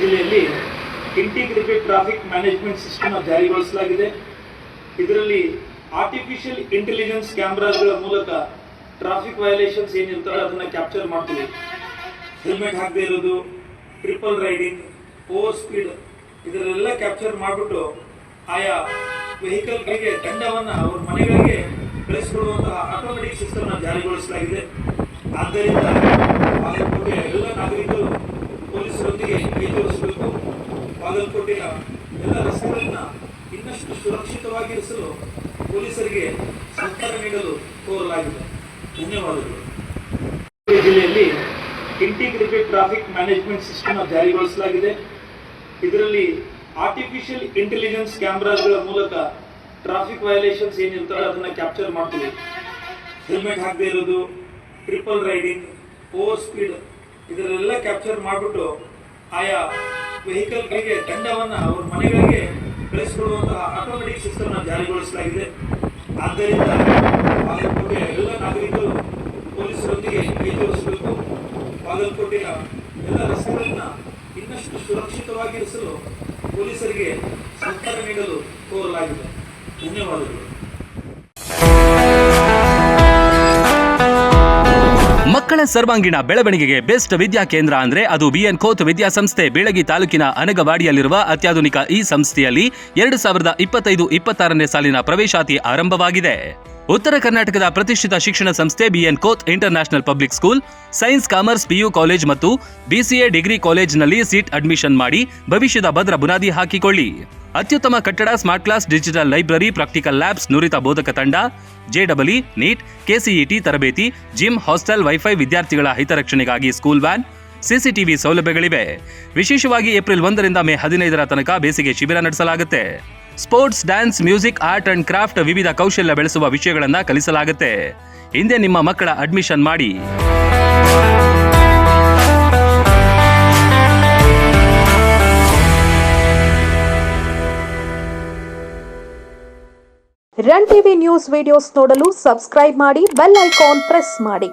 ಜಿಲ್ಲೆಯಲ್ಲಿ integrated traffic management system ಜಾರಿಗೊಳಿಸಲಾಗಿದೆ. ಇದರಲ್ಲಿ ಆರ್ಟಿಫಿಷಿಯಲ್ ಇಂಟೆಲಿಜೆನ್ಸ್ ಕ್ಯಾಮ್ರಾಗಳ ಮೂಲಕ ಟ್ರಾಫಿಕ್ ವಯೋಲೇಷನ್ಸ್ ಏನಿರ್ತವೆ ಅದನ್ನ ಕ್ಯಾಪ್ಚರ್ ಮಾಡ್ತೀವಿ. ಹೆಲ್ಮೆಟ್ ಹಾಕದೇ ಇರೋದು, ಟ್ರಿಪಲ್ ರೈಡಿಂಗ್, ಓವರ್ ಸ್ಪೀಡ್ ಇದರೆಲ್ಲ ಕ್ಯಾಪ್ಚರ್ ಮಾಡಿಬಿಟ್ಟು ಆಯಾ ವೆಹಿಕಲ್ಗಳಿಗೆ ದಂಡವನ್ನು ಅವ್ರ ಮನೆಗಳಿಗೆ ಕಳಿಸಿಕೊಡುವಂತಹ ಆಟೋಮೆಟಿಕ್ ಸಿಸ್ಟಮ್ ಜಾರಿಗೊಳಿಸಲಾಗಿದೆ. ಆದ್ದರಿಂದ ಬಾಗಲಕೋಟೆಯ ಎಲ್ಲ ನಾಗರಿಕರು ಪೊಲೀಸರೊಂದಿಗೆ ಕೈ ಜೋಡಿಸಬೇಕು. ಬಾಗಲಕೋಟೆಯ ಎಲ್ಲ ರಸ್ತೆಗಳನ್ನು ಇನ್ನಷ್ಟು ಸುರಕ್ಷಿತವಾಗಿರಿಸಲು ಪೊಲೀಸರಿಗೆ ಸಹಕಾರ ನೀಡಲು ಕೋರಲಾಗಿದೆ. ಧನ್ಯವಾದಗಳು. ಜಿಲ್ಲೆಯಲ್ಲಿ ಇಂಟಿಗ್ರೇಟೆಡ್ ಟ್ರಾಫಿಕ್ ಮ್ಯಾನೇಜ್ಮೆಂಟ್ ಸಿಸ್ಟಮ್ ಜಾರಿಗೊಳಿಸಲಾಗಿದೆ. ಇದರಲ್ಲಿ ಆರ್ಟಿಫಿಷಿಯಲ್ ಇಂಟೆಲಿಜೆನ್ಸ್ ಕ್ಯಾಮ್ರಾಗಳ ಮೂಲಕ ಟ್ರಾಫಿಕ್ ವಯೋಲೇಷನ್ಸ್ ಏನಿರ್ತವೆ ಅದನ್ನ ಕ್ಯಾಪ್ಚರ್ ಮಾಡ್ತೀವಿ. ಹೆಲ್ಮೆಟ್ ಹಾಕದೇ ಇರೋದು, ಟ್ರಿಪಲ್ ರೈಡಿಂಗ್, ಓವರ್ ಸ್ಪೀಡ್ ಇದರೆಲ್ಲ ಕ್ಯಾಪ್ಚರ್ ಮಾಡಿಬಿಟ್ಟು ಆಯಾ ವೆಹಿಕಲ್ಗಳಿಗೆ ದಂಡವನ್ನು ಅವ್ರ ಮನೆಗಳಿಗೆ ಕಳಿಸಿಕೊಡುವಂತಹ ಆಟೋಮೆಟಿಕ್ ಸಿಸ್ಟಮ್ ಜಾರಿಗೊಳಿಸಲಾಗಿದೆ. ಆದ್ದರಿಂದ ಬಾಗಲಕೋಟೆಯ ಎಲ್ಲ ನಾಗರಿಕರು ಪೊಲೀಸರೊಂದಿಗೆ ಕೈ ಜೋಡಿಸಬೇಕು. ಬಾಗಲಕೋಟೆಯ ಎಲ್ಲ ರಸ್ತೆಗಳನ್ನು ಇನ್ನಷ್ಟು ಸುರಕ್ಷಿತವಾಗಿರಿಸಲು ಪೊಲೀಸರಿಗೆ ಸಹಕಾರ ನೀಡಲು ಕೋರಲಾಗಿದೆ. ಧನ್ಯವಾದಗಳು. ಮಕ್ಕಳ ಸರ್ವಾಂಗೀಣ ಬೆಳವಣಿಗೆಗೆ ಬೆಸ್ಟ್ ವಿದ್ಯಾ ಕೇಂದ್ರ ಅಂದ್ರೆ ಅದು ಬಿಎನ್ ಖೋತ್ ವಿದ್ಯಾಸಂಸ್ಥೆ. ಬೀಳಗಿ ತಾಲೂಕಿನ ಅನಗವಾಡಿಯಲ್ಲಿರುವ ಅತ್ಯಾಧುನಿಕ ಈ ಸಂಸ್ಥೆಯಲ್ಲಿ 2025-26ನೇ ಸಾಲಿನ ಪ್ರವೇಶಾತಿ ಆರಂಭವಾಗಿದೆ. ಉತ್ತರ ಕರ್ನಾಟಕದ ಪ್ರತಿಷ್ಠಿತ ಶಿಕ್ಷಣ ಸಂಸ್ಥೆ BN Khot international public school science, commerce, PU college ಮತ್ತು BCA ಡಿಗ್ರಿ ಕಾಲೇಜ್ನಲ್ಲಿ ಸೀಟ್ ಅಡ್ಮಿಷನ್ ಮಾಡಿ ಭವಿಷ್ಯದ ಭದ್ರ ಬುನಾದಿ ಹಾಕಿಕೊಳ್ಳಿ. ಅತ್ಯುತ್ತಮ ಕಟ್ಟಡ, smart class, digital library, practical labs, ನುರಿತ ಬೋಧಕ ತಂಡ, JEE, ನೀಟ್, KCET ತರಬೇತಿ, ಜಿಮ್, ಹಾಸ್ಟೆಲ್, ವೈಫೈ, ವಿದ್ಯಾರ್ಥಿಗಳ ಹಿತರಕ್ಷಣೆಗಾಗಿ ಸ್ಕೂಲ್ ವ್ಯಾನ್, CCTV ಸೌಲಭ್ಯಗಳಿವೆ. ವಿಶೇಷವಾಗಿ ಏಪ್ರಿಲ್ 1ರಿಂದ ಮೇ 15ರ ತನಕ ಬೇಸಿಗೆ ಶಿಬಿರ ನಡೆಸಲಾಗುತ್ತೆ. Sports, dance, music, art and craft ವಿವಿಧ ಕೌಶಲ್ಯ ಬೆಳೆಸುವ ವಿಷಯಗಳನ್ನು ಕಲಿಸಲಾಗುತ್ತೆ. ಹಿಂದೆ ನಿಮ್ಮ ಮಕ್ಕಳ ಅಡ್ಮಿಷನ್ ಮಾಡಿ. ರನ್ ಟಿವಿ ನ್ಯೂಸ್ ವಿಡಿಯೋಸ್ ನೋಡಲು ಸಬ್ಸ್ಕ್ರೈಬ್ ಮಾಡಿ, ಬೆಲ್ ಐಕಾನ್ ಪ್ರೆಸ್ ಮಾಡಿ.